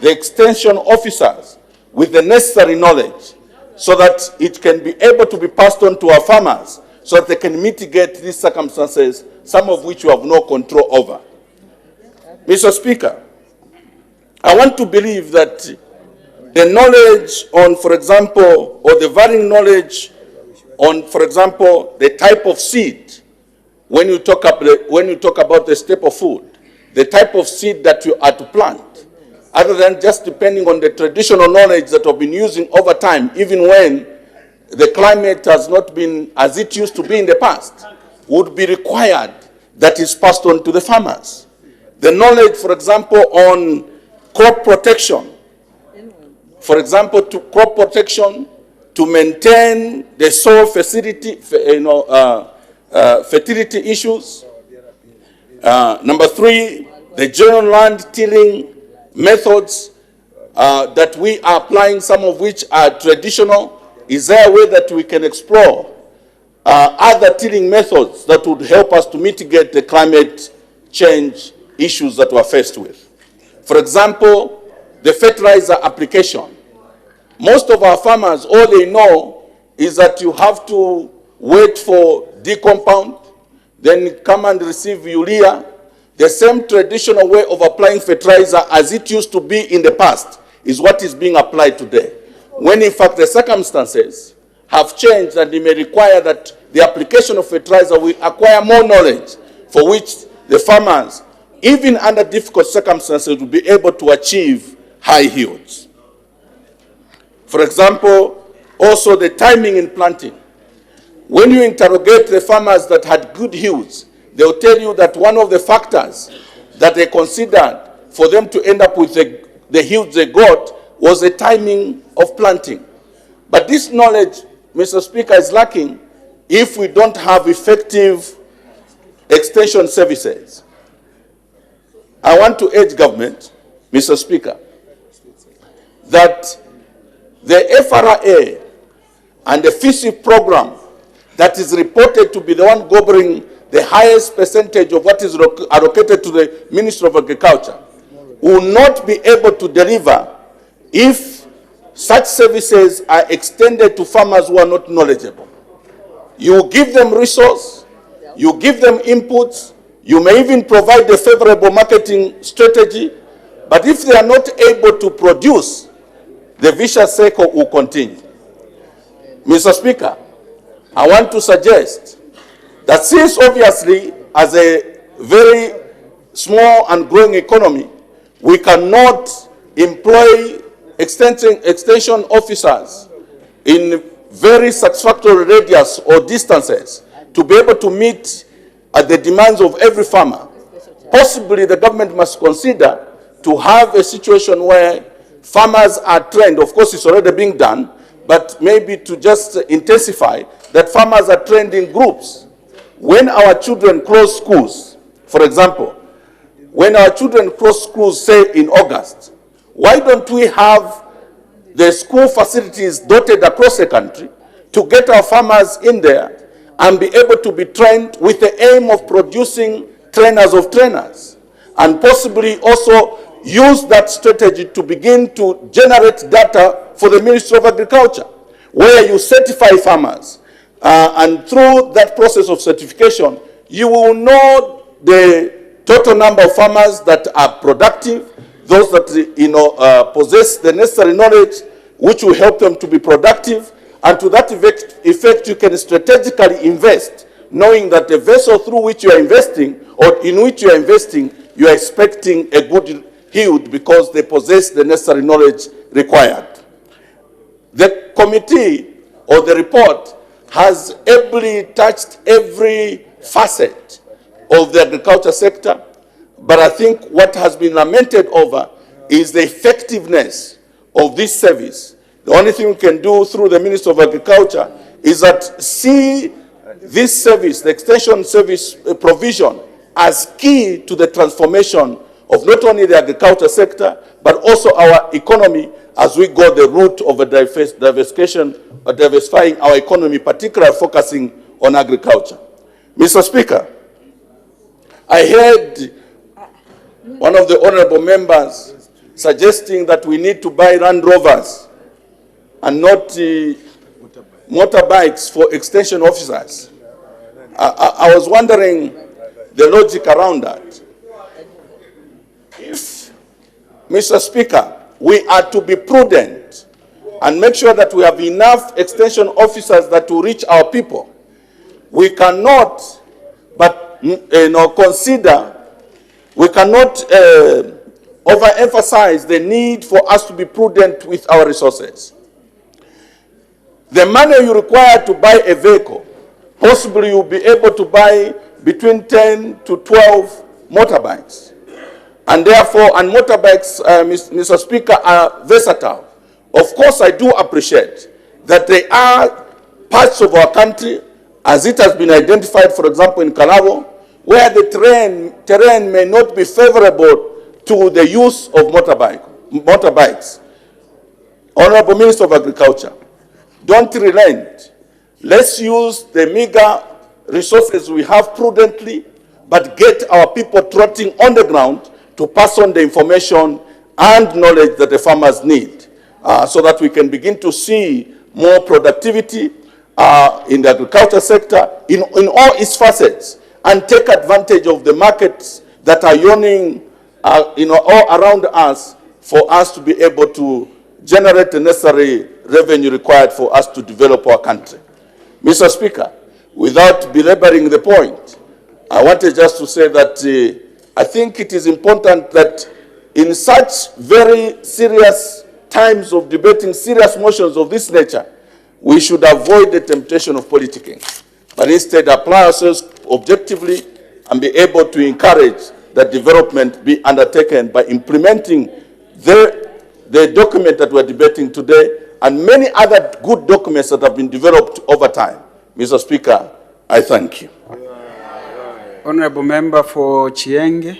the extension officers with the necessary knowledge so that it can be able to be passed on to our farmers so that they can mitigate these circumstances, some of which we have no control over. Mr. Speaker, I want to believe that the knowledge on, for example, or the varying knowledge on, for example, the type of seed, when you talk about the staple food, the type of seed that you are to plant, other than just depending on the traditional knowledge that we've been using over time, even when the climate has not been as it used to be in the past, would be required that is passed on to the farmers. The knowledge, for example, on crop protection, for example, to crop protection, to maintain the soil fertility, fertility issues. Number 3, the general land tilling methods that we are applying, some of which are traditional. Is there a way that we can explore other tilling methods that would help us to mitigate the climate change issues that we're faced with? For example, the fertilizer application. Most of our farmers, all they know is that you have to wait for decompound, then come and receive urea. The same traditional way of applying fertilizer as it used to be in the past is what is being applied today. When in fact the circumstances have changed and it may require that the application of fertilizer will acquire more knowledge for which the farmers, even under difficult circumstances, will be able to achieve high yields. For example, also the timing in planting. When you interrogate the farmers that had good yields, they'll tell you that one of the factors that they considered for them to end up with the yields they got was the timing of planting. But this knowledge, Mr. Speaker, is lacking if we don't have effective extension services. I want to urge government, Mr. Speaker, that the FRA and the FISI program that is reported to be the one governing the highest percentage of what is allocated to the Ministry of Agriculture will not be able to deliver if such services are extended to farmers who are not knowledgeable. You give them resource, you give them inputs, you may even provide a favorable marketing strategy, but if they are not able to produce, the vicious cycle will continue. Mr. Speaker, I want to suggest that since obviously as a very small and growing economy, we cannot employ extension officers in very satisfactory radius or distances to be able to meet the demands of every farmer. Possibly the government must consider to have a situation where farmers are trained. Of course, it's already being done, but maybe to just intensify that farmers are trained in groups. When our children close schools, for example, when our children close schools, say in August, why don't we have the school facilities dotted across the country to get our farmers in there and be able to be trained with the aim of producing trainers of trainers, and possibly also use that strategy to begin to generate data for the Ministry of Agriculture, where you certify farmers, and through that process of certification, you will know the total number of farmers that are productive, those that possess the necessary knowledge which will help them to be productive, and to that effect you can strategically invest, knowing that the vessel through which you are investing or in which you are investing, you are expecting a good yield because they possess the necessary knowledge required. The committee or the report has ably touched every facet of the agriculture sector, but I think what has been lamented over is the effectiveness of this service. The only thing we can do through the Ministry of Agriculture is that see this service, the extension service provision, as key to the transformation of not only the agriculture sector, but also our economy as we go the route of a diversifying our economy, particularly focusing on agriculture. Mr. Speaker, I heard one of the honorable members suggesting that we need to buy Land Rovers and not motorbikes for extension officers. I was wondering the logic around that. If, Mr. Speaker, we are to be prudent and make sure that we have enough extension officers that will reach our people, we cannot but consider, we cannot overemphasize the need for us to be prudent with our resources. The money you require to buy a vehicle, possibly you'll be able to buy between 10 to 12 motorbikes. And therefore, and motorbikes, Mr. Speaker, are versatile. Of course, I do appreciate that there are parts of our country, as it has been identified, for example, in Kalabo, where the terrain may not be favorable to the use of motorbikes. Honorable Minister of Agriculture, don't relent. Let's use the meager resources we have prudently, but get our people trotting on the ground to pass on the information and knowledge that the farmers need, so that we can begin to see more productivity in the agriculture sector in all its facets, and take advantage of the markets that are yawning all around us for us to be able to generate the necessary revenue required for us to develop our country. Mr. Speaker, without belaboring the point, I wanted just to say that I think it is important that in such very serious times of debating serious motions of this nature, we should avoid the temptation of politicking, but instead apply ourselves objectively and be able to encourage that development be undertaken by implementing the document that we're debating today and many other good documents that have been developed over time. Mr. Speaker, I thank you. Honorable Member for Chienge.